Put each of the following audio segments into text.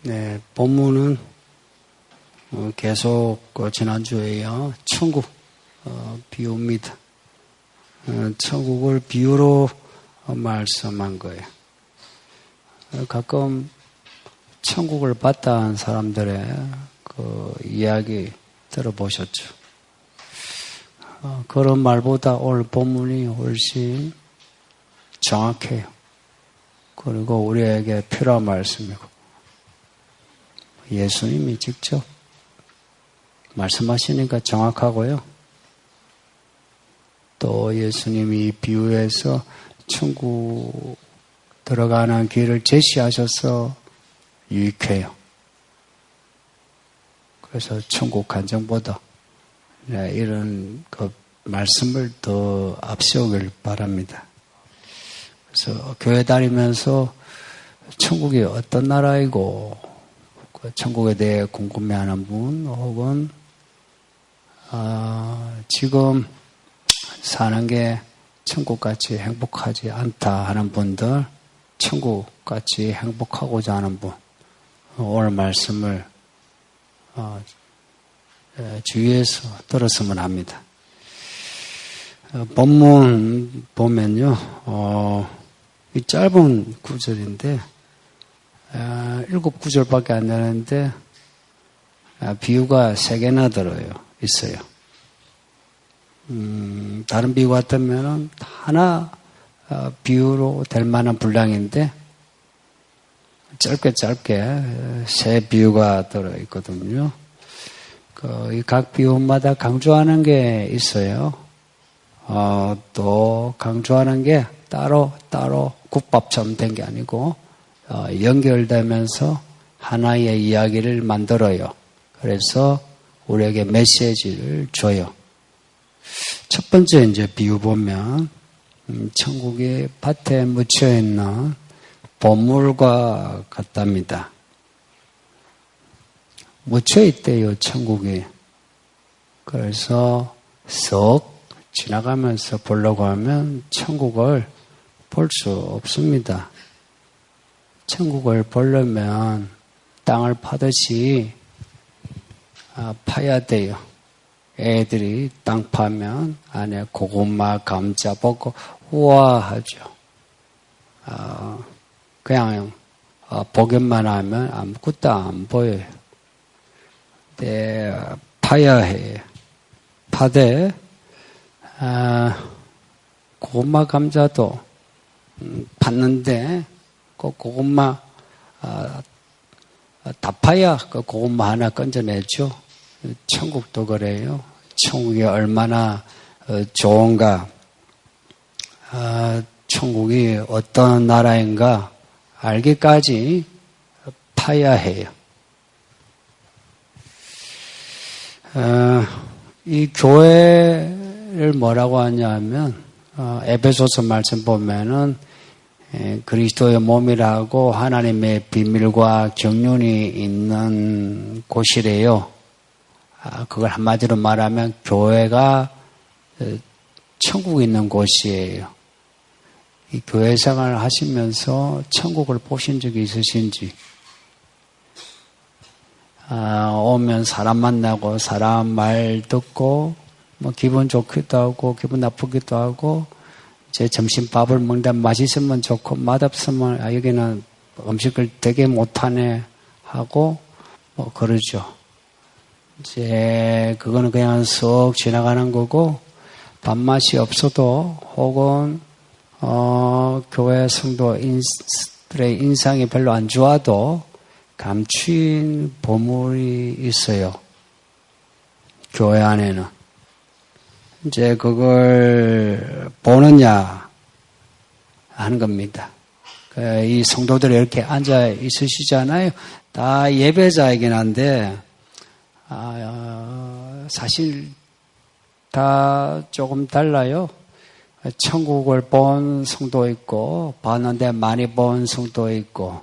네, 본문은 계속 지난주에 이어 천국 비유입니다. 천국을 비유로 말씀한 거예요. 가끔 천국을 봤다 한 사람들의 그 이야기 들어보셨죠? 그런 말보다 오늘 본문이 훨씬 정확해요. 그리고 우리에게 필요한 말씀이고 예수님이 직접 말씀하시니까 정확하고요. 또 예수님이 비유해서 천국 들어가는 길을 제시하셔서 유익해요. 그래서 천국 간증보다 이런 그 말씀을 더 앞세우길 바랍니다. 그래서 교회 다니면서 천국이 어떤 나라이고 천국에 대해 궁금해하는 분 혹은 지금 사는 게 천국같이 행복하지 않다 하는 분들, 천국같이 행복하고자 하는 분, 오늘 말씀을 주의해서 들었으면 합니다. 본문 보면요, 이 짧은 구절인데 7구절밖에 안 되는데 비유가 3개나 있어요. 다른 비유 같으면 하나 비유로 될 만한 분량인데 짧게 3 비유가 들어있거든요. 이 각 비유마다 강조하는 게 있어요. 또 강조하는 게 따로 국밥처럼 된 게 아니고 연결되면서 하나의 이야기를 만들어요. 그래서 우리에게 메시지를 줘요. 첫 번째 이제 비유 보면 천국의 밭에 묻혀 있는 보물과 같답니다. 묻혀 있대요, 천국이. 그래서 썩 지나가면서 보려고 하면 천국을 볼 수 없습니다. 천국을 보려면 땅을 파듯이 파야 돼요. 애들이 땅 파면 안에 고구마, 감자 먹고 우와 하죠. 그냥 보기만 하면 아무것도 안 보여요. 근데 파야 해요. 파되 고구마, 감자도 팠는데 그 고구마 다 파야 그 고구마 하나 건져내죠. 천국도 그래요. 천국이 얼마나 좋은가, 천국이 어떤 나라인가 알기까지 파야 해요. 이 교회를 뭐라고 하냐면 에베소서 말씀 보면은 그리스도의 몸이라고 하나님의 비밀과 경륜이 있는 곳이래요. 그걸 한마디로 말하면 교회가 천국에 있는 곳이에요. 이 교회 생활을 하시면서 천국을 보신 적이 있으신지, 오면 사람 만나고 사람 말 듣고 뭐 기분 좋기도 하고 기분 나쁘기도 하고 제 점심밥을 먹는데 맛있으면 좋고 맛없으면 여기는 음식을 되게 못하네 하고 뭐 그러죠. 이제 그거는 그냥 쏙 지나가는 거고 밥맛이 없어도 혹은 교회 성도들의 인상이 별로 안 좋아도 감추인 보물이 있어요. 교회 안에는. 이제 그걸 보느냐 하는 겁니다. 이 성도들이 이렇게 앉아 있으시잖아요. 다 예배자이긴 한데 사실 다 조금 달라요. 천국을 본 성도 있고 봤는데 많이 본 성도 있고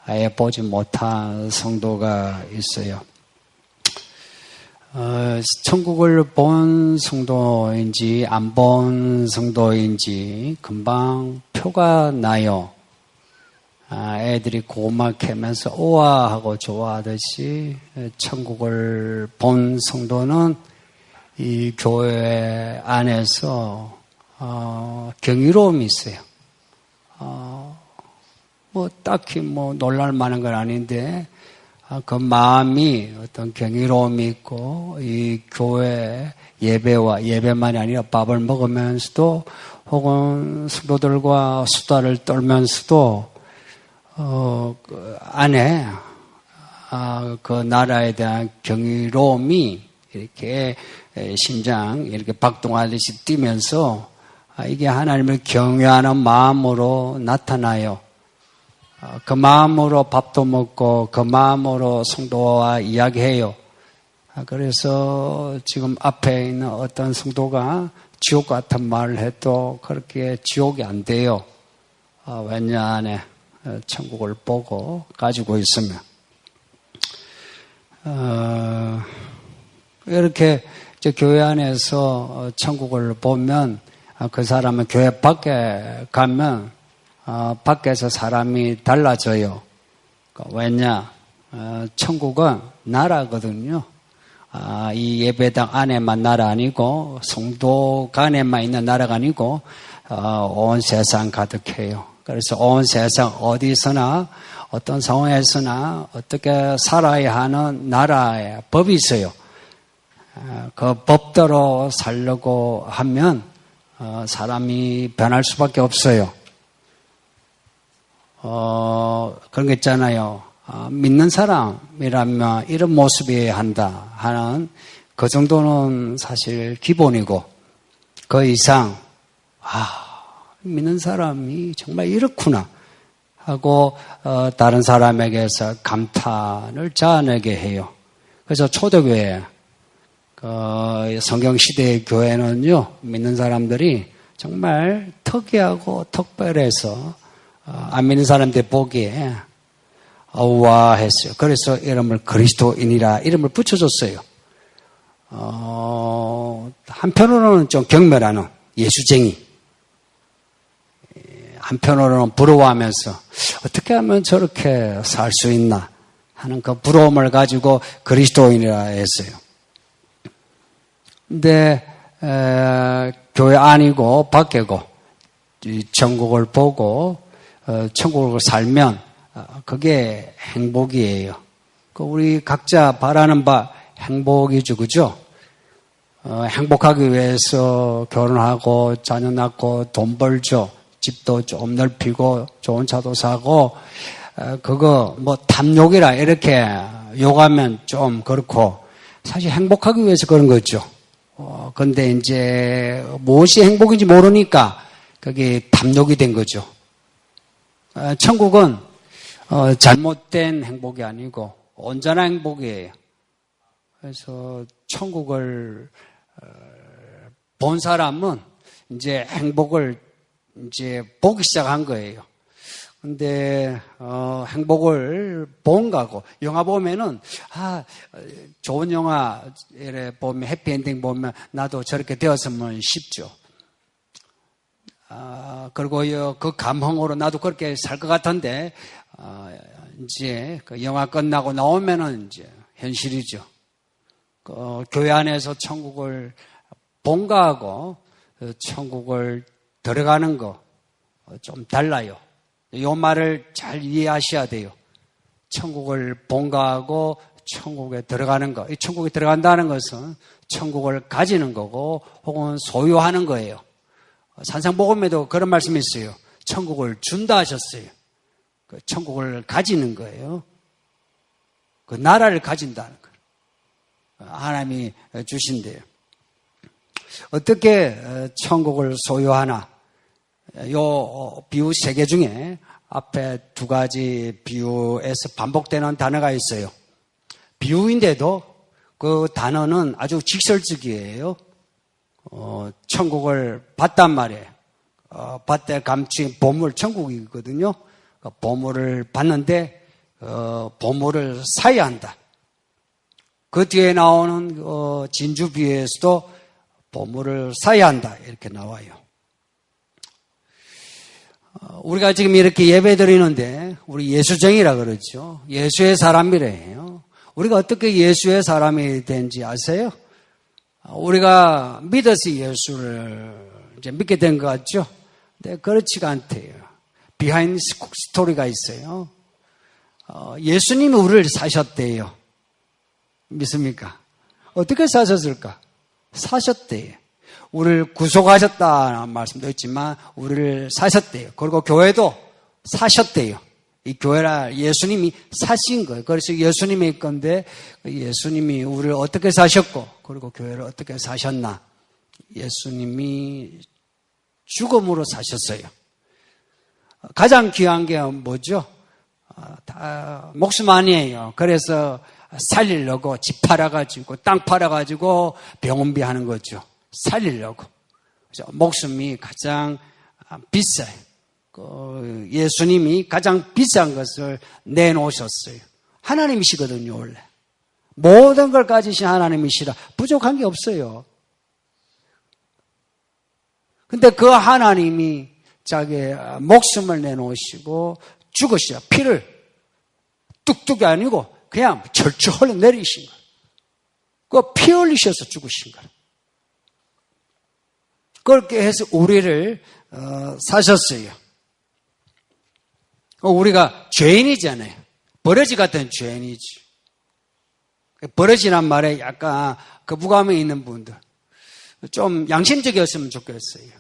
아예 보지 못한 성도가 있어요. 천국을 본 성도인지 안 본 성도인지 금방 표가 나요. 애들이 고구마 캐면서 우와 하고 좋아하듯이 천국을 본 성도는 이 교회 안에서 경이로움이 있어요. 뭐 딱히 뭐 놀랄 만한 건 아닌데 그 마음이 어떤 경이로움이 있고 이 교회 예배만이 아니라 밥을 먹으면서도 혹은 성도들과 수다를 떨면서도 그 안에 그 나라에 대한 경이로움이 이렇게 심장 이렇게 박동하듯이 뛰면서 이게 하나님을 경외하는 마음으로 나타나요. 그 마음으로 밥도 먹고 그 마음으로 성도와 이야기해요. 그래서 지금 앞에 있는 어떤 성도가 지옥 같은 말을 해도 그렇게 지옥이 안 돼요. 왜냐 안에 천국을 보고 가지고 있으면. 이렇게 교회 안에서 천국을 보면 그 사람은 교회 밖에 가면 밖에서 사람이 달라져요. 왜냐? 천국은 나라거든요. 이 예배당 안에만 나라 아니고 성도 간에만 있는 나라가 아니고 온 세상 가득해요. 그래서 온 세상 어디서나 어떤 상황에서나 어떻게 살아야 하는 나라에 법이 있어요. 그 법대로 살려고 하면 사람이 변할 수밖에 없어요. 그런 게 있잖아요. 믿는 사람이라면 이런 모습이어야 한다 하는 그 정도는 사실 기본이고 그 이상 믿는 사람이 정말 이렇구나 하고 다른 사람에게서 감탄을 자아내게 해요. 그래서 초대교회 성경시대의 교회는요, 믿는 사람들이 정말 특이하고 특별해서 안 믿는 사람들 보기에 우아했어요. 그래서 이름을 그리스도인이라 이름을 붙여줬어요. 한편으로는 좀 경멸하는 예수쟁이, 한편으로는 부러워하면서 어떻게 하면 저렇게 살 수 있나 하는 그 부러움을 가지고 그리스도인이라 했어요. 근데 교회 안이고 밖이고 천국을 보고 천국을 살면 그게 행복이에요. 우리 각자 바라는 바 행복이죠, 그죠? 행복하기 위해서 결혼하고 자녀 낳고 돈 벌죠. 집도 좀 넓히고 좋은 차도 사고 그거 뭐 탐욕이라 이렇게 욕하면 좀 그렇고 사실 행복하기 위해서 그런 거죠. 근데 이제 무엇이 행복인지 모르니까 그게 탐욕이 된 거죠. 천국은 잘못된 행복이 아니고 온전한 행복이에요. 그래서 천국을 본 사람은 이제 행복을 이제 보기 시작한 거예요. 근데 행복을 본 거고 영화 보면은 좋은 영화 이래 보면 해피엔딩 보면 나도 저렇게 되었으면 싶죠. 그리고 그 감흥으로 나도 그렇게 살 것 같은데 이제 그 영화 끝나고 나오면은 이제 현실이죠. 교회 안에서 천국을 본 거하고 천국을 들어가는 거 좀 달라요. 이 말을 잘 이해하셔야 돼요. 천국을 본 거하고 천국에 들어가는 거. 이 천국에 들어간다는 것은 천국을 가지는 거고 혹은 소유하는 거예요. 산상복음에도 그런 말씀이 있어요. 천국을 준다 하셨어요. 그 천국을 가지는 거예요. 그 나라를 가진다는 거예요. 하나님이 주신대요. 어떻게 천국을 소유하나? 요 비유 3개 중에 앞에 2가지 비유에서 반복되는 단어가 있어요. 비유인데도 그 단어는 아주 직설적이에요. 천국을 봤단 말이에요. 밭에 감춘 보물 천국이거든요. 보물을 봤는데 보물을 사야 한다. 그 뒤에 나오는 진주 비유에서도 보물을 사야 한다. 이렇게 나와요. 우리가 지금 이렇게 예배 드리는데 우리 예수쟁이라 그러죠. 예수의 사람이래요. 우리가 어떻게 예수의 사람이 된지 아세요? 우리가 믿어서 예수를 이제 믿게 된 것 같죠? 근데 그렇지가 않대요. 비하인드 스토리가 있어요. 예수님이 우리를 사셨대요. 믿습니까? 어떻게 사셨을까? 사셨대요. 우리를 구속하셨다는 말씀도 있지만 우리를 사셨대요. 그리고 교회도 사셨대요. 이 교회라 예수님이 사신 거예요. 그래서 예수님의 건데 예수님이 우리를 어떻게 사셨고 그리고 교회를 어떻게 사셨나. 예수님이 죽음으로 사셨어요. 가장 귀한 게 뭐죠? 다 목숨 아니에요. 그래서 살리려고 집 팔아가지고 땅 팔아가지고 병원비 하는 거죠. 살리려고. 그래서 목숨이 가장 비싸요. 예수님이 가장 비싼 것을 내놓으셨어요. 하나님이시거든요, 원래. 모든 걸 가지신 하나님이시라 부족한 게 없어요. 근데 그 하나님이 자기의 목숨을 내놓으시고 죽으시라. 피를 뚝뚝이 아니고 그냥 철철 흘러내리신 거예요. 그 피 흘리셔서 죽으신 거예요. 그렇게 해서 우리를 사셨어요. 우리가 죄인이잖아요. 버러지 같은 죄인이지. 버러지란 말에 약간 거부감이 있는 분들 좀 양심적이었으면 좋겠어요.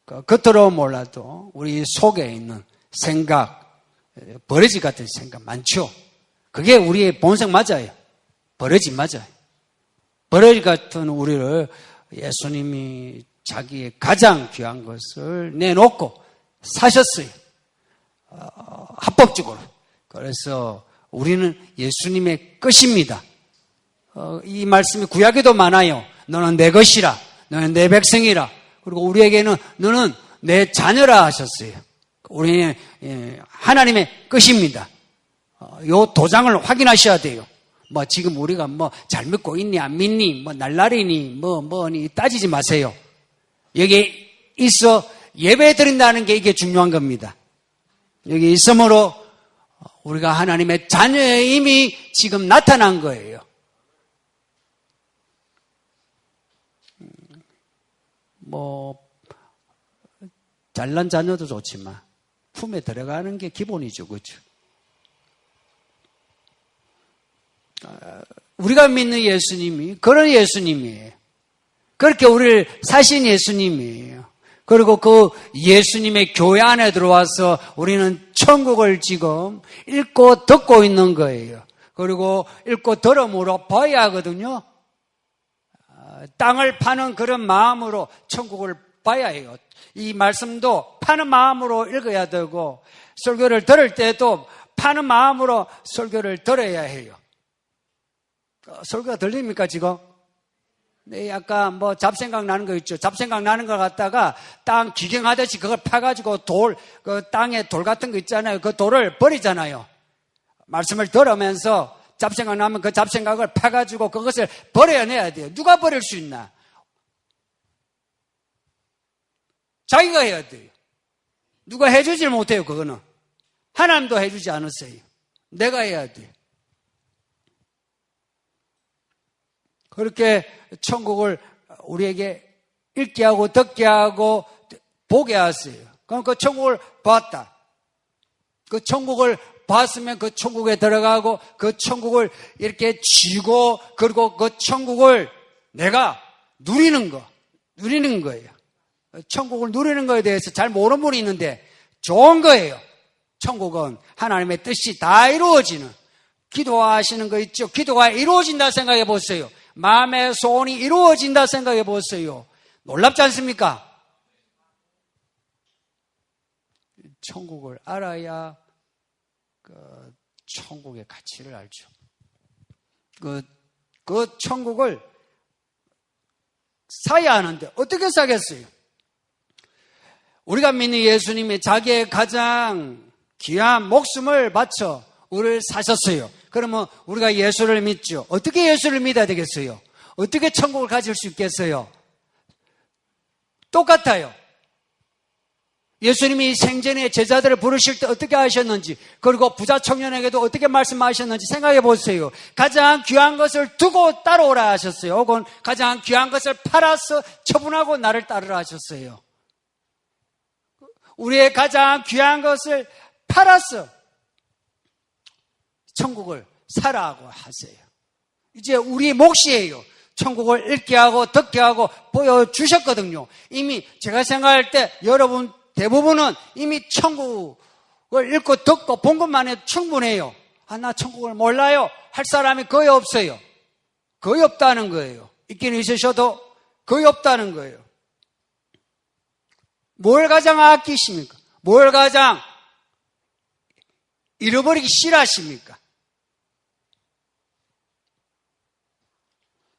겉으로 몰라도 우리 속에 있는 생각, 버러지 같은 생각 많죠. 그게 우리의 본성 맞아요. 버러지 맞아요. 버러지 같은 우리를 예수님이 자기의 가장 귀한 것을 내놓고 사셨어요. 합법적으로. 그래서 우리는 예수님의 것입니다. 이 말씀이 구약에도 많아요. 너는 내 것이라. 너는 내 백성이라. 그리고 우리에게는 너는 내 자녀라 하셨어요. 우리는 하나님의 것입니다. 요 도장을 확인하셔야 돼요. 뭐 지금 우리가 뭐 잘 믿고 있니 안 믿니 뭐 날라리니 뭐니 따지지 마세요. 여기 있어 예배 드린다는 게 이게 중요한 겁니다. 여기 있으므로 우리가 하나님의 자녀의 힘이 지금 나타난 거예요. 뭐 잘난 자녀도 좋지만 품에 들어가는 게 기본이죠. 그렇죠? 우리가 믿는 예수님이 그런 예수님이에요. 그렇게 우리를 사신 예수님이에요. 그리고 그 예수님의 교회 안에 들어와서 우리는 천국을 지금 읽고 듣고 있는 거예요. 그리고 읽고 들음으로 봐야 하거든요. 땅을 파는 그런 마음으로 천국을 봐야 해요. 이 말씀도 파는 마음으로 읽어야 되고 설교를 들을 때도 파는 마음으로 설교를 들어야 해요. 설교가 들립니까 지금? 네, 약간 뭐 잡생각 나는 거 있죠. 잡생각 나는 거 갖다가 땅 기경하듯이 그걸 파가지고 그 땅에 돌 같은 거 있잖아요. 그 돌을 버리잖아요. 말씀을 들으면서 잡생각 나면 그 잡생각을 파가지고 그것을 버려내야 돼요. 누가 버릴 수 있나? 자기가 해야 돼요. 누가 해주질 못해요, 그거는. 하나님도 해주지 않았어요. 내가 해야 돼요. 그렇게 천국을 우리에게 읽게 하고 듣게 하고 보게 하세요. 그럼 그 천국을 봤다. 그 천국을 봤으면 그 천국에 들어가고 그 천국을 이렇게 쥐고 그리고 그 천국을 내가 누리는 거예요. 천국을 누리는 거에 대해서 잘 모르는 분이 있는데 좋은 거예요. 천국은 하나님의 뜻이 다 이루어지는 기도하시는 거 있죠. 기도가 이루어진다 생각해 보세요. 마음의 소원이 이루어진다 생각해 보세요. 놀랍지 않습니까? 천국을 알아야 그 천국의 가치를 알죠. 그 천국을 사야 하는데 어떻게 사겠어요? 우리가 믿는 예수님이 자기의 가장 귀한 목숨을 바쳐 우리를 사셨어요. 그러면 우리가 예수를 믿죠. 어떻게 예수를 믿어야 되겠어요? 어떻게 천국을 가질 수 있겠어요? 똑같아요. 예수님이 생전에 제자들을 부르실 때 어떻게 하셨는지, 그리고 부자 청년에게도 어떻게 말씀하셨는지 생각해 보세요. 가장 귀한 것을 두고 따라오라 하셨어요. 혹은 가장 귀한 것을 팔아서 처분하고 나를 따르라 하셨어요. 우리의 가장 귀한 것을 팔아서 천국을 사라고 하세요. 이제 우리 몫이에요. 천국을 읽게 하고 듣게 하고 보여주셨거든요. 이미 제가 생각할 때 여러분 대부분은 이미 천국을 읽고 듣고 본 것만 해도 충분해요. 나 천국을 몰라요 할 사람이 거의 없어요. 거의 없다는 거예요. 있긴 있으셔도 거의 없다는 거예요. 뭘 가장 아끼십니까? 뭘 가장 잃어버리기 싫어하십니까?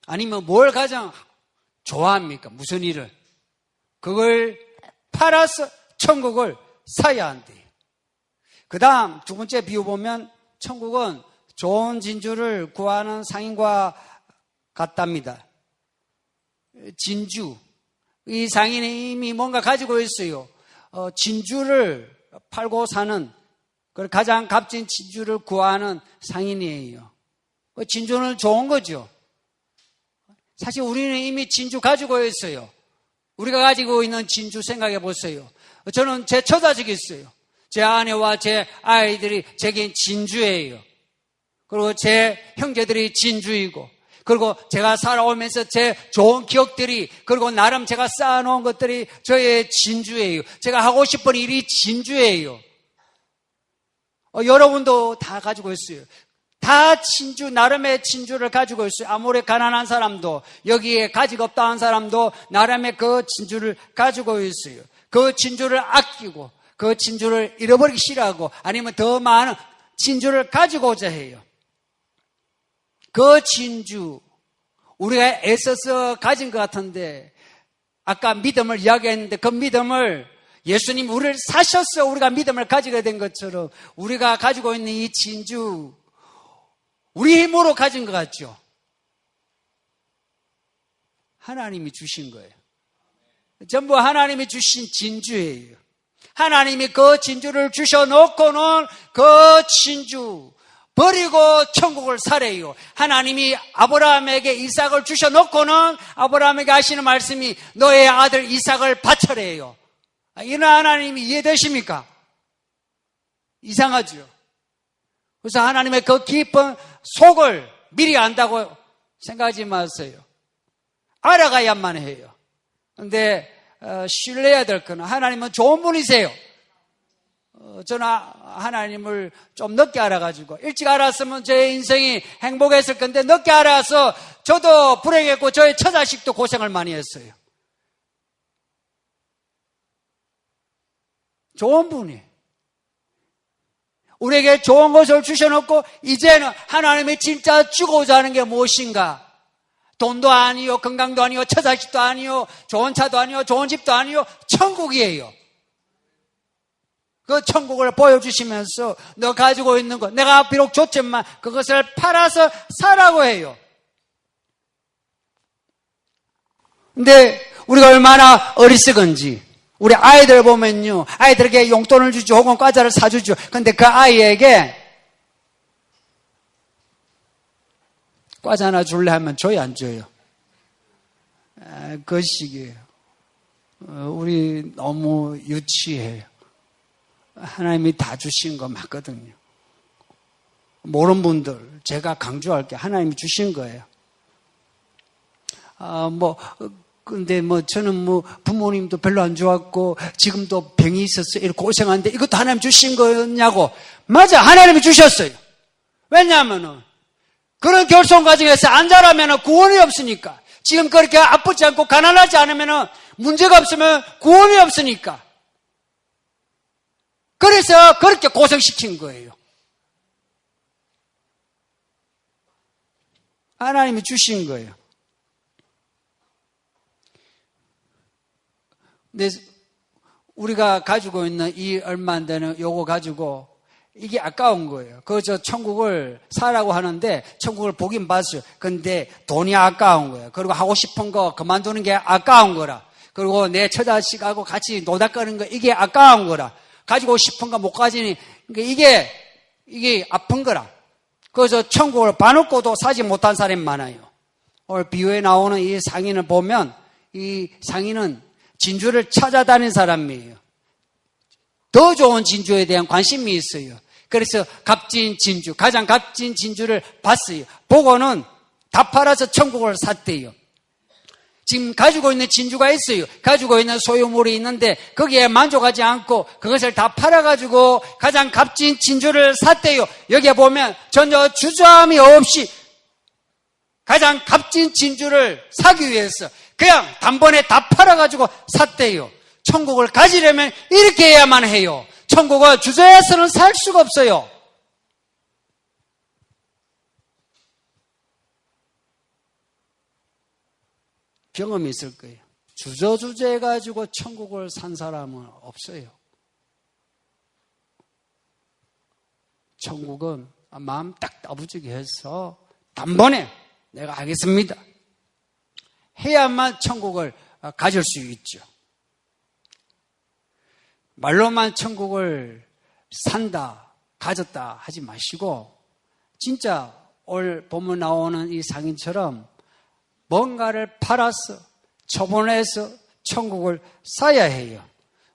아니면 뭘 가장 좋아합니까? 무슨 일을? 그걸 팔아서 천국을 사야 한대요. 그 다음 두 번째 비유 보면 천국은 좋은 진주를 구하는 상인과 같답니다. 진주. 이 상인이 이미 뭔가 가지고 있어요. 진주를 팔고 사는, 가장 값진 진주를 구하는 상인이에요. 진주는 좋은 거죠. 사실 우리는 이미 진주 가지고 있어요. 우리가 가지고 있는 진주 생각해 보세요. 저는 제 처자식이 있어요. 제 아내와 제 아이들이 제겐 진주예요. 그리고 제 형제들이 진주이고, 그리고 제가 살아오면서 제 좋은 기억들이, 그리고 나름 제가 쌓아놓은 것들이 저의 진주예요. 제가 하고 싶은 일이 진주예요. 여러분도 다 가지고 있어요. 다 진주, 나름의 진주를 가지고 있어요. 아무리 가난한 사람도, 여기에 가지고 없다 한 사람도 나름의 그 진주를 가지고 있어요. 그 진주를 아끼고, 그 진주를 잃어버리기 싫어하고, 아니면 더 많은 진주를 가지고자 해요. 그 진주, 우리가 애써서 가진 것 같은데, 아까 믿음을 이야기했는데 그 믿음을 예수님 우리를 사셔서 우리가 믿음을 가지게 된 것처럼 우리가 가지고 있는 이 진주, 우리 힘으로 가진 것 같죠? 하나님이 주신 거예요. 전부 하나님이 주신 진주예요. 하나님이 그 진주를 주셔놓고는 그 진주 버리고 천국을 사래요. 하나님이 아브라함에게 이삭을 주셔놓고는 아브라함에게 하시는 말씀이 너의 아들 이삭을 바쳐래요. 이런 하나님이 이해되십니까? 이상하죠. 그래서 하나님의 그 깊은 속을 미리 안다고 생각하지 마세요. 알아가야만 해요. 그런데 신뢰해야 될 거는 하나님은 좋은 분이세요. 저는 하나님을 좀 늦게 알아가지고, 일찍 알았으면 제 인생이 행복했을 건데 늦게 알아서 저도 불행했고 저의 처자식도 고생을 많이 했어요. 좋은 분이에요. 우리에게 좋은 것을 주셔놓고 이제는 하나님이 진짜 주고자 하는 게 무엇인가? 돈도 아니요, 건강도 아니요, 처자식도 아니요, 좋은 차도 아니요, 좋은 집도 아니요, 천국이에요. 그 천국을 보여주시면서 너 가지고 있는 것, 내가 비록 줬지만 그것을 팔아서 사라고 해요. 근데 우리가 얼마나 어리석은지, 우리 아이들 보면요, 아이들에게 용돈을 주죠, 혹은 과자를 사주죠. 근데 그 아이에게 과자 하나 줄래 하면 줘요, 안 줘요? 그 식이에요. 우리 너무 유치해요. 하나님이 다 주신 거 맞거든요. 모르는 분들, 제가 강조할게요. 하나님이 주신 거예요. 근데 저는 부모님도 별로 안 좋았고, 지금도 병이 있었어요. 이렇게 고생하는데 이것도 하나님 주신 거냐고. 맞아, 하나님이 주셨어요. 왜냐하면은, 그런 결손 과정에서 안 자라면 구원이 없으니까. 지금 그렇게 아프지 않고 가난하지 않으면 문제가 없으면 구원이 없으니까. 그래서 그렇게 고생시킨 거예요. 하나님이 주신 거예요. 근데 우리가 가지고 있는 이 얼마 안 되는 요거 가지고 이게 아까운 거예요. 저 천국을 사라고 하는데 천국을 보긴 봤어요. 근데 돈이 아까운 거예요. 그리고 하고 싶은 거 그만두는 게 아까운 거라. 그리고 내 처자식하고 같이 노닥거리는 거, 이게 아까운 거라. 가지고 싶은 거 못 가지니, 이게 아픈 거라. 그래서 천국을 봐놓고도 사지 못한 사람이 많아요. 오늘 비유에 나오는 이 상인을 보면, 이 상인은 진주를 찾아다닌 사람이에요. 더 좋은 진주에 대한 관심이 있어요. 그래서 값진 진주, 가장 값진 진주를 봤어요. 보고는 다 팔아서 천국을 샀대요. 지금 가지고 있는 진주가 있어요. 가지고 있는 소유물이 있는데 거기에 만족하지 않고 그것을 다 팔아가지고 가장 값진 진주를 샀대요. 여기에 보면 전혀 주저함이 없이 가장 값진 진주를 사기 위해서 그냥 단번에 다 팔아가지고 샀대요. 천국을 가지려면 이렇게 해야만 해요. 천국은 주저해서는 살 수가 없어요. 경험이 있을 거예요. 주저해가지고 천국을 산 사람은 없어요. 천국은 마음 딱 따부지게 해서 단번에 내가 하겠습니다 해야만 천국을 가질 수 있죠. 말로만 천국을 산다, 가졌다 하지 마시고 진짜 오늘 본문 나오는 이 상인처럼 뭔가를 팔아서 처분해서 천국을 사야 해요.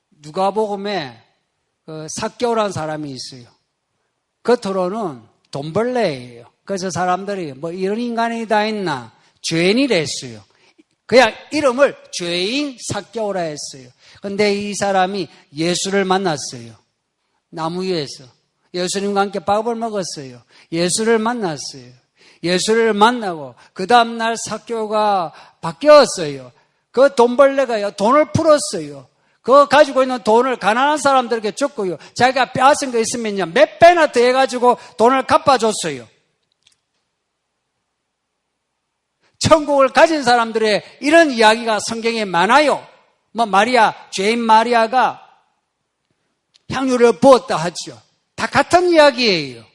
누가복음에 삭개오라는 사람이 있어요. 겉으로는 돈벌레예요. 그래서 사람들이 뭐 이런 인간이 다 있나 죄인이랬어요. 그냥 이름을 죄인 삭개오라 했어요. 그런데 이 사람이 예수를 만났어요. 나무 위에서 예수님과 함께 밥을 먹었어요. 예수를 만났어요. 예수를 만나고 그 다음날 삭개오가 바뀌었어요. 그 돈벌레가요 돈을 풀었어요. 그 가지고 있는 돈을 가난한 사람들에게 줬고요. 자기가 빼앗은 거 있으면요 몇 배나 더 해가지고 돈을 갚아줬어요. 천국을 가진 사람들의 이런 이야기가 성경에 많아요. 뭐 죄인 마리아가 향유를 부었다 하죠. 다 같은 이야기예요.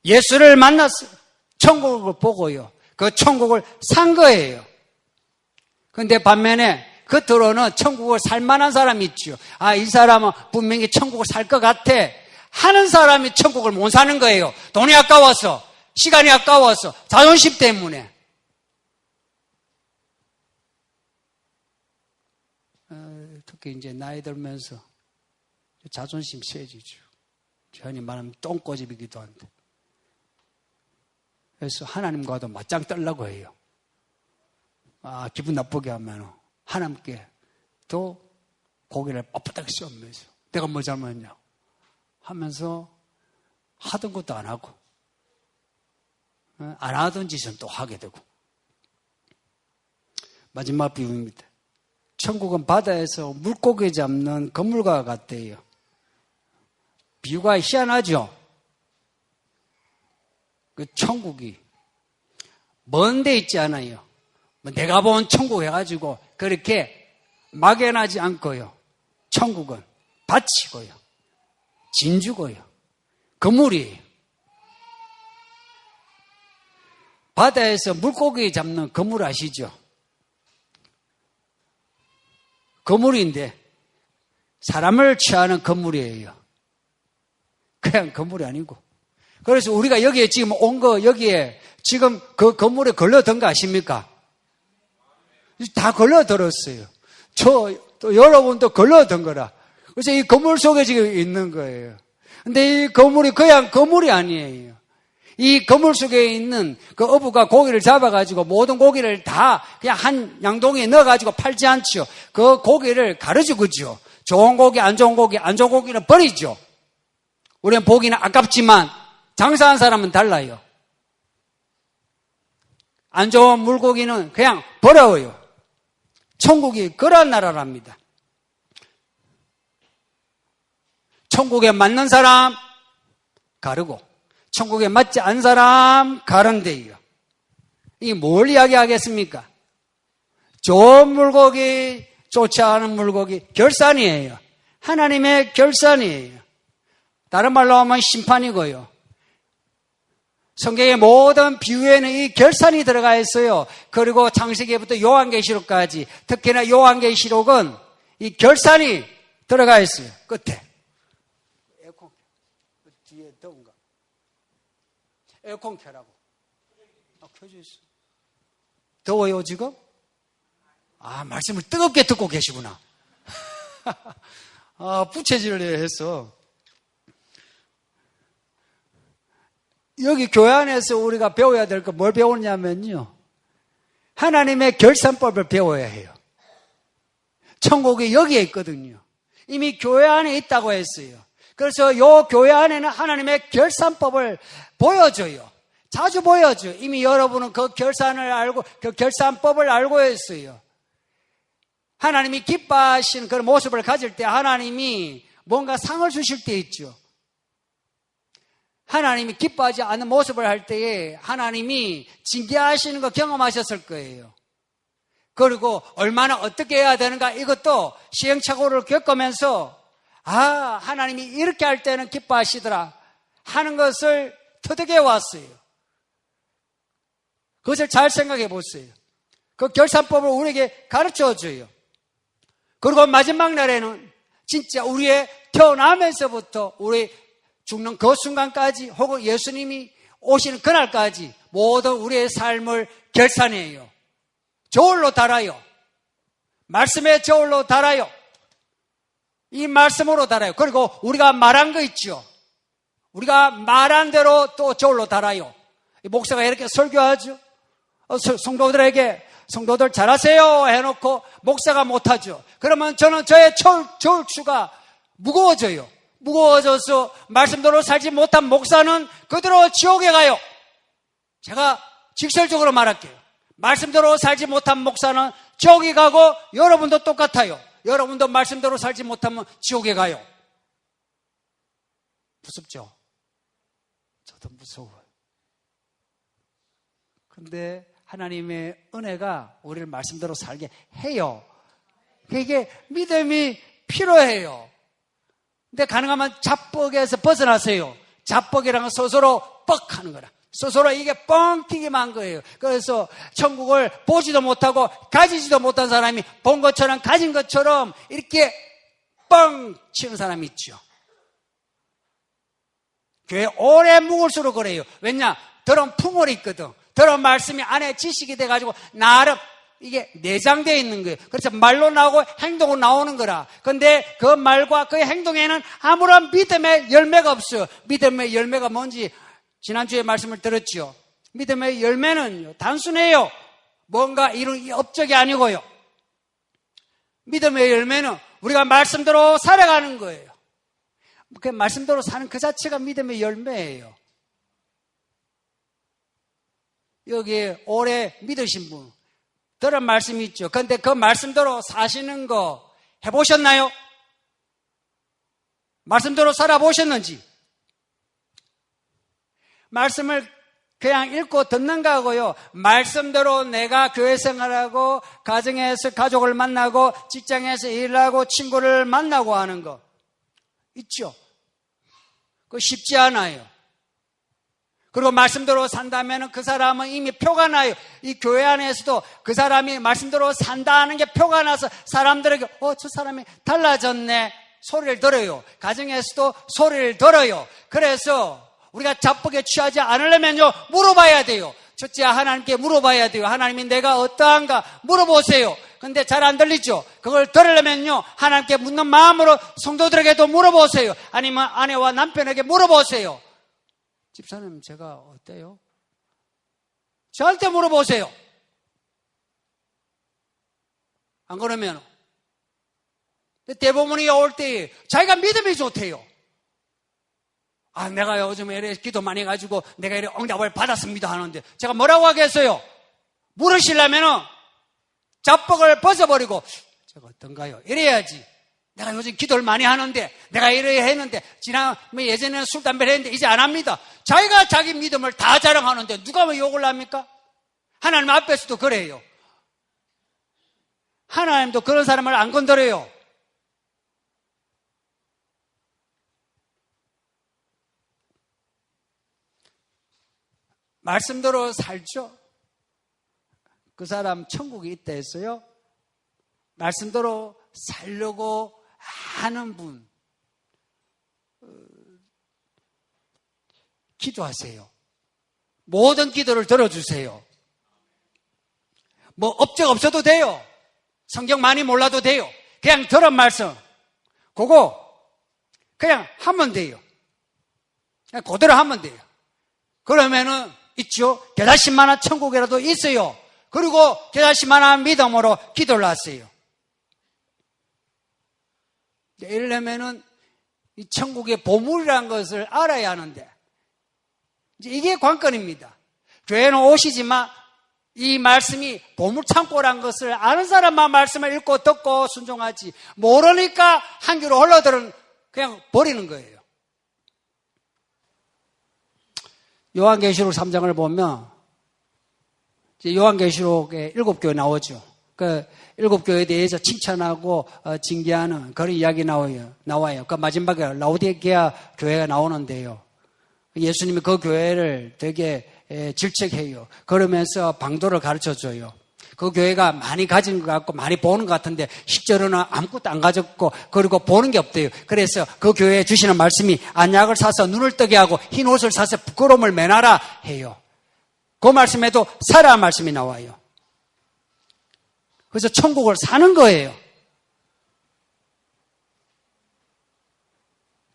예수를 만났어요. 천국을 보고요. 그 천국을 산 거예요. 그런데 반면에 겉으로는 천국을 살 만한 사람이 있죠. 이 사람은 분명히 천국을 살 것 같아 하는 사람이 천국을 못 사는 거예요. 돈이 아까워서, 시간이 아까워서, 자존심 때문에. 특히 이제 나이 들면서 자존심 세지죠. 흔히 말하면 똥꼬집이기도 한데. 그래서 하나님과도 맞짱 떨려고 해요. 기분 나쁘게 하면 하나님께 또 고개를 뻣뻣하게 씌우면서 내가 뭐 잘못했냐 하면서 하던 것도 안 하고 안 하던 짓은 또 하게 되고. 마지막 비유입니다. 천국은 바다에서 물고기 잡는 그물과 같대요. 비유가 희한하죠? 그 천국이 먼 데 있지 않아요. 내가 본 천국 해가지고 그렇게 막연하지 않고요. 천국은 밭이고요. 진주고요. 그물이에요. 바다에서 물고기 잡는 그물 아시죠? 그물인데 사람을 취하는 그물이에요. 그냥 그물이 아니고. 그래서 우리가 여기에 지금 온 거, 여기에 지금 그 건물에 걸려든 거 아십니까? 다 걸려들었어요. 또 여러분도 걸려든 거라. 그래서 이 건물 속에 지금 있는 거예요. 근데 이 건물이 그냥 건물이 아니에요. 이 건물 속에 있는 그 어부가 고기를 잡아가지고 모든 고기를 다 그냥 한 양동이에 넣어가지고 팔지 않죠. 그 고기를 가르쳐주죠. 좋은 고기, 안 좋은 고기, 안 좋은 고기는 버리죠. 우리는 보기는 아깝지만 장사한 사람은 달라요. 안 좋은 물고기는 그냥 버려요. 천국이 그런 나라랍니다. 천국에 맞는 사람 가르고 천국에 맞지 않은 사람 가른대요. 이게 뭘 이야기하겠습니까? 좋은 물고기, 좋지 않은 물고기 결산이에요. 하나님의 결산이에요. 다른 말로 하면 심판이고요. 성경의 모든 비유에는 이 결산이 들어가 있어요. 그리고 창세기부터 요한계시록까지, 특히나 요한계시록은 이 결산이 들어가 있어요. 끝에. 에어컨 뒤에 더운가? 에어컨 켜라고. 켜져 있어. 더워요 지금? 말씀을 뜨겁게 듣고 계시구나. 부채질을 해서. 여기 교회 안에서 우리가 배워야 될 거 뭘 배우냐면요, 하나님의 결산법을 배워야 해요. 천국이 여기에 있거든요. 이미 교회 안에 있다고 했어요. 그래서 이 교회 안에는 하나님의 결산법을 보여줘요. 자주 보여줘요. 이미 여러분은 그 결산을 알고, 그 결산법을 알고 있어요. 하나님이 기뻐하시는 그런 모습을 가질 때 하나님이 뭔가 상을 주실 때 있죠. 하나님이 기뻐하지 않는 모습을 할 때에 하나님이 징계하시는 거 경험하셨을 거예요. 그리고 얼마나 어떻게 해야 되는가, 이것도 시행착오를 겪으면서 하나님이 이렇게 할 때는 기뻐하시더라 하는 것을 터득해 왔어요. 그것을 잘 생각해 보세요. 그 결산법을 우리에게 가르쳐줘요. 그리고 마지막 날에는 진짜 우리의 태어나면서부터 우리 죽는 그 순간까지, 혹은 예수님이 오시는 그날까지 모든 우리의 삶을 결산해요. 저울로 달아요. 말씀의 저울로 달아요. 이 말씀으로 달아요. 그리고 우리가 말한 거 있죠. 우리가 말한 대로 또 저울로 달아요. 목사가 이렇게 설교하죠. 성도들에게 성도들 잘하세요 해놓고 목사가 못하죠. 그러면 저는 저의 저울추가 무거워져요. 무거워져서 말씀대로 살지 못한 목사는 그대로 지옥에 가요. 제가 직설적으로 말할게요. 말씀대로 살지 못한 목사는 지옥에 가고, 여러분도 똑같아요. 여러분도 말씀대로 살지 못하면 지옥에 가요. 무섭죠? 저도 무서워요. 근데 하나님의 은혜가 우리를 말씀대로 살게 해요. 그게 믿음이 필요해요. 근데 가능하면 자뻑에서 벗어나세요. 자뻑이라는 건 스스로 뻑 하는 거라. 스스로 이게 뻥 튀기만 한 거예요. 그래서 천국을 보지도 못하고 가지지도 못한 사람이 본 것처럼 가진 것처럼 이렇게 뻥 치는 사람이 있죠. 교회 오래 묵을수록 그래요. 왜냐? 들은 풍월이 있거든. 들은 말씀이 안에 지식이 돼가지고 나름 이게 내장되어 있는 거예요. 그래서 말로 나오고 행동으로 나오는 거라. 근데 그 말과 그 행동에는 아무런 믿음의 열매가 없어요. 믿음의 열매가 뭔지 지난주에 말씀을 들었죠. 믿음의 열매는 단순해요. 뭔가 이런 업적이 아니고요. 믿음의 열매는 우리가 말씀대로 살아가는 거예요. 그 말씀대로 사는 그 자체가 믿음의 열매예요. 여기에 오래 믿으신 분, 들은 말씀이 있죠. 그런데 그 말씀대로 사시는 거 해보셨나요? 말씀대로 살아보셨는지? 말씀을 그냥 읽고 듣는가 하고요, 말씀대로 내가 교회 생활하고 가정에서 가족을 만나고 직장에서 일하고 친구를 만나고 하는 거 있죠. 그거 쉽지 않아요. 그리고 말씀대로 산다면 그 사람은 이미 표가 나요. 이 교회 안에서도 그 사람이 말씀대로 산다는 게 표가 나서 사람들에게 저 사람이 달라졌네 소리를 들어요. 가정에서도 소리를 들어요. 그래서 우리가 자뻑에 취하지 않으려면요, 물어봐야 돼요. 첫째, 하나님께 물어봐야 돼요. 하나님이 내가 어떠한가 물어보세요. 근데 잘 안 들리죠? 그걸 들으려면요, 하나님께 묻는 마음으로 성도들에게도 물어보세요. 아니면 아내와 남편에게 물어보세요. 집사님, 제가 어때요? 저한테 물어보세요. 안 그러면 대부분이 올 때 자기가 믿음이 좋대요. 내가 요즘에 이래 기도 많이 해가지고 내가 이래 응답을 받았습니다 하는데 제가 뭐라고 하겠어요? 물으시려면은 자뻑을 벗어버리고 제가 어떤가요? 이래야지. 내가 요즘 기도를 많이 하는데 내가 이래 했는데 예전에는 술 담배를 했는데 이제 안 합니다. 자기가 자기 믿음을 다 자랑하는데 누가 왜 욕을 합니까? 하나님 앞에서도 그래요. 하나님도 그런 사람을 안 건드려요. 말씀대로 살죠. 그 사람 천국에 있다 했어요. 말씀대로 살려고 하는 분, 기도하세요. 모든 기도를 들어주세요. 뭐 업적 없어도 돼요. 성경 많이 몰라도 돼요. 그냥 들은 말씀 그거 그냥 하면 돼요. 그냥 그대로 하면 돼요. 그러면은 있죠. 깨닫을만한 천국이라도 있어요. 그리고 깨닫을만한 믿음으로 기도를 하세요. 이러려면은 이 천국의 보물이라는 것을 알아야 하는데 이제 이게 관건입니다. 교회는 오시지만 이 말씀이 보물창고라는 것을 아는 사람만 말씀을 읽고 듣고 순종하지 모르니까 한 귀로 흘러들은 그냥 버리는 거예요. 요한계시록 3장을 보면 요한계시록에 7교회 나오죠. 그 7교회에 대해서 칭찬하고 징계하는 그런 이야기 나와요. 그 마지막에 라오디게아 교회가 나오는데요. 예수님이 그 교회를 되게 질책해요. 그러면서 방도를 가르쳐줘요. 그 교회가 많이 가진 것 같고 많이 보는 것 같은데 실제로는 아무것도 안 가졌고 그리고 보는 게 없대요. 그래서 그 교회에 주시는 말씀이 안약을 사서 눈을 뜨게 하고 흰 옷을 사서 부끄러움을 면하라 해요. 그 말씀에도 살아 말씀이 나와요. 그래서 천국을 사는 거예요.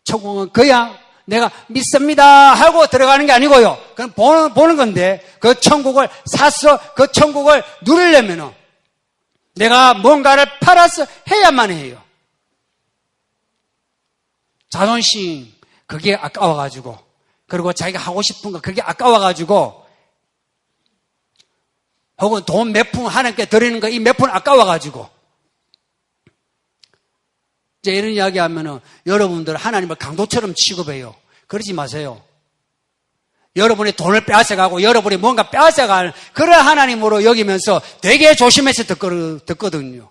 천국은 그냥 내가 믿습니다 하고 들어가는 게 아니고요. 그건 보는 건데 그 천국을 사서 그 천국을 누리려면 내가 뭔가를 팔아서 해야만 해요. 자존심 그게 아까워가지고 그리고 자기가 하고 싶은 거 그게 아까워가지고 혹은 돈 몇 푼 하나님께 드리는 거 이 몇 푼 아까워가지고 이제 이런 이야기 하면은 여러분들 하나님을 강도처럼 취급해요. 그러지 마세요. 여러분이 돈을 빼앗아가고 여러분이 뭔가 빼앗아가는 그런 하나님으로 여기면서 되게 조심해서 듣거든요.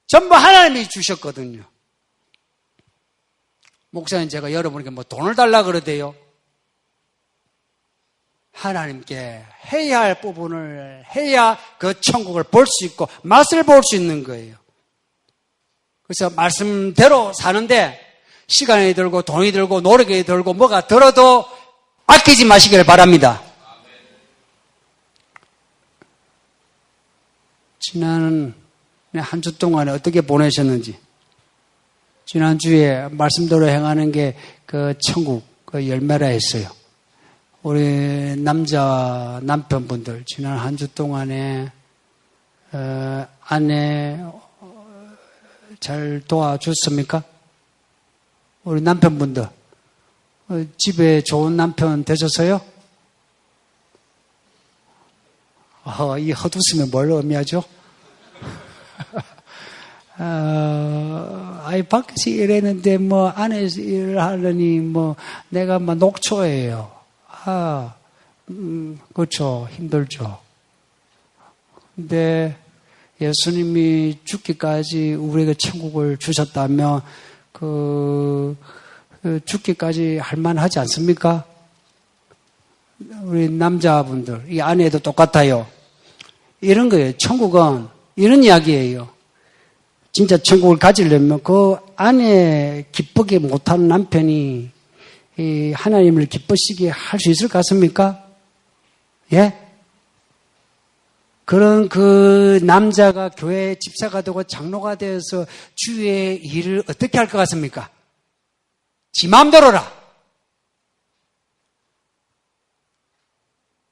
전부 하나님이 주셨거든요. 목사님 제가 여러분에게 뭐 돈을 달라 그러대요. 하나님께 해야 할 부분을 해야 그 천국을 볼 수 있고 맛을 볼 수 있는 거예요. 그래서 말씀대로 사는데 시간이 들고 돈이 들고 노력이 들고 뭐가 들어도 아끼지 마시길 바랍니다. 지난 한 주 동안에 어떻게 보내셨는지 지난주에 말씀대로 행하는 게 그 천국 그 열매라 했어요. 우리 남편분들 지난 한 주 동안에 아내 잘 도와줬습니까? 우리 남편분들 집에 좋은 남편 되셨어요? 이 헛웃음이 뭘 의미하죠? 밖에서 일했는데 안에서 일을 하려니 내가 녹초예요. 그렇죠. 힘들죠. 근데 예수님이 죽기까지 우리에게 천국을 주셨다면 죽기까지 할만하지 않습니까? 우리 남자분들, 이 아내도 똑같아요. 이런 거예요. 천국은 이런 이야기예요. 진짜 천국을 가지려면 그 아내 기쁘게 못하는 남편이 이 하나님을 기쁘시게 할 수 있을 것 같습니까? 예? 그런 그 남자가 교회 집사가 되고 장로가 되어서 주의 일을 어떻게 할 것 같습니까? 지 마음대로라.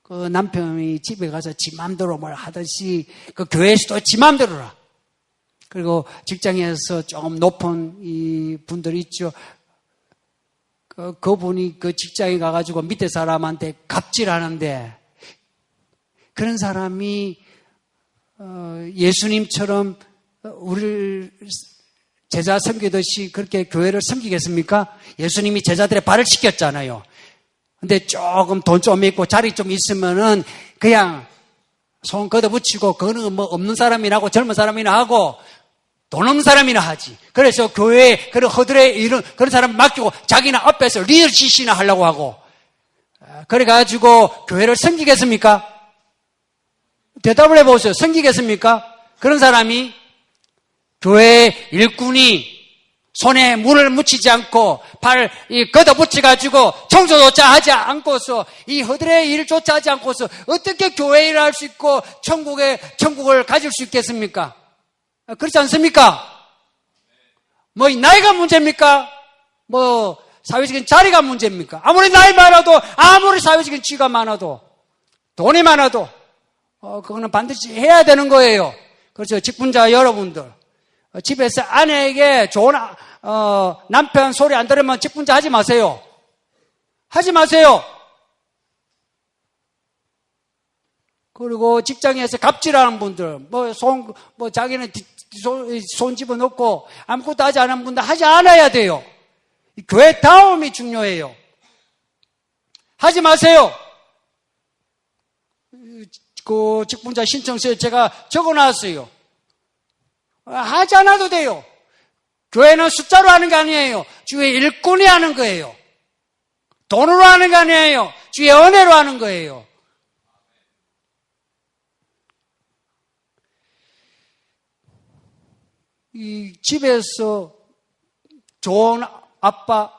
그 남편이 집에 가서 지 마음대로 뭘 하듯이 그 교회에서도 지 마음대로라. 그리고 직장에서 조금 높은 이 분들이 있죠. 그분이 그 직장에 가가지고 밑에 사람한테 갑질하는데 그런 사람이 예수님처럼 우리를 제자 섬기듯이 그렇게 교회를 섬기겠습니까? 예수님이 제자들의 발을 씻겼잖아요. 근데 조금 돈 좀 있고 자리 좀 있으면은 그냥 손 걷어붙이고 그거는 없는 사람이나 젊은 사람이나 하고 돈 없는 사람이나 하지. 그래서 교회에 그런 허들의 이런 그런 사람 맡기고 자기는 앞에서 리더십이나 하려고 하고 그래가지고 교회를 섬기겠습니까? 대답을 해보세요. 섬기겠습니까? 그런 사람이 교회 일꾼이 손에 물을 묻히지 않고 발 걷어붙여가지고 청소조차 하지 않고서 이 허들의 일조차 하지 않고서 어떻게 교회 일을 할 수 있고 천국을 가질 수 있겠습니까? 그렇지 않습니까? 뭐 나이가 문제입니까? 뭐 사회적인 자리가 문제입니까? 아무리 나이 많아도 아무리 사회적인 지위가 많아도 돈이 많아도 그거는 반드시 해야 되는 거예요. 그렇죠. 직분자 여러분들 집에서 아내에게 좋은 남편 소리 안 들으면 직분자 하지 마세요. 하지 마세요. 그리고 직장에서 갑질하는 분들, 자기는 손 집어넣고 아무것도 하지 않은 분들 하지 않아야 돼요. 교회 다움이 중요해요. 하지 마세요. 그 직분자 신청서에 제가 적어놨어요. 하지 않아도 돼요. 교회는 숫자로 하는 게 아니에요. 주의 일꾼이 하는 거예요. 돈으로 하는 게 아니에요. 주의 은혜로 하는 거예요. 이 집에서 좋은 아빠,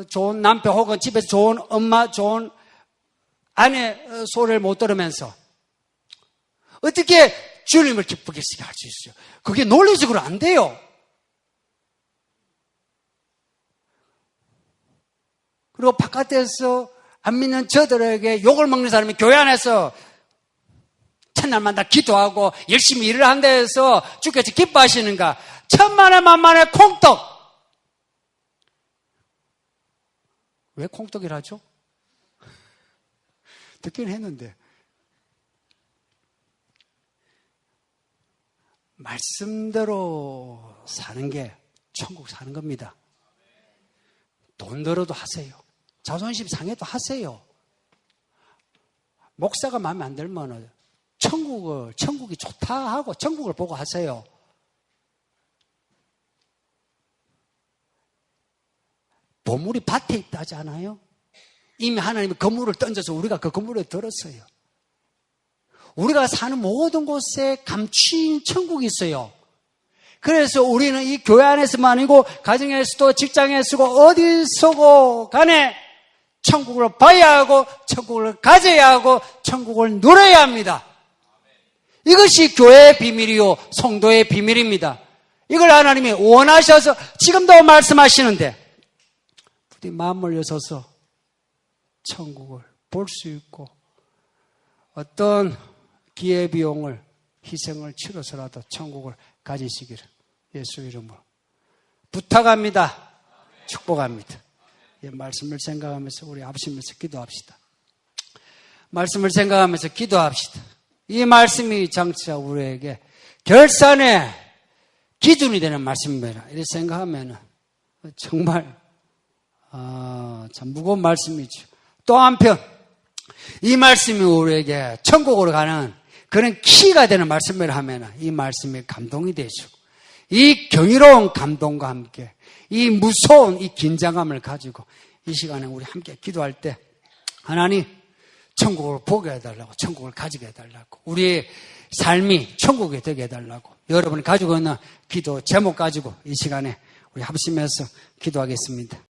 좋은 남편 혹은 집에서 좋은 엄마, 좋은 아내 소리를 못 들으면서 어떻게 주님을 기쁘게 할 수 있어요? 그게 논리적으로 안 돼요. 그리고 바깥에서 안 믿는 저들에게 욕을 먹는 사람이 교회 안에서 첫날마다 기도하고 열심히 일을 한다 해서 주께서 기뻐하시는가? 천만에 만만에 콩떡! 왜 콩떡이라 하죠? 듣긴 했는데. 말씀대로 사는 게 천국 사는 겁니다. 돈 들어도 하세요. 자존심 상해도 하세요. 목사가 마음에 안 들면 천국이 좋다 하고 천국을 보고 하세요. 보물이 밭에 있다지 않아요? 이미 하나님이 건물을 던져서 우리가 그 건물에 들었어요. 우리가 사는 모든 곳에 감추인 천국이 있어요. 그래서 우리는 이 교회 안에서만 아니고 가정에서도 직장에서도 어디서고 간에 천국을 봐야 하고 천국을 가져야 하고 천국을 누려야 합니다. 이것이 교회의 비밀이요 성도의 비밀입니다. 이걸 하나님이 원하셔서 지금도 말씀하시는데 우리 마음을 여서서 천국을 볼 수 있고 어떤 기회비용을 희생을 치러서라도 천국을 가지시기를 예수 이름으로 부탁합니다. 축복합니다. 이 말씀을 생각하면서 우리 합심해서 기도합시다. 말씀을 생각하면서 기도합시다. 이 말씀이 장차 우리에게 결산의 기준이 되는 말씀입니다. 이렇게 생각하면 정말 참 무거운 말씀이죠. 또 한편 이 말씀이 우리에게 천국으로 가는 그런 키가 되는 말씀을 하면 이 말씀이 감동이 되죠. 이 경이로운 감동과 함께 이 무서운 이 긴장감을 가지고 이 시간에 우리 함께 기도할 때 하나님 천국을 보게 해달라고 천국을 가지게 해달라고 우리의 삶이 천국이 되게 해달라고 여러분이 가지고 있는 기도 제목 가지고 이 시간에 우리 합심해서 기도하겠습니다.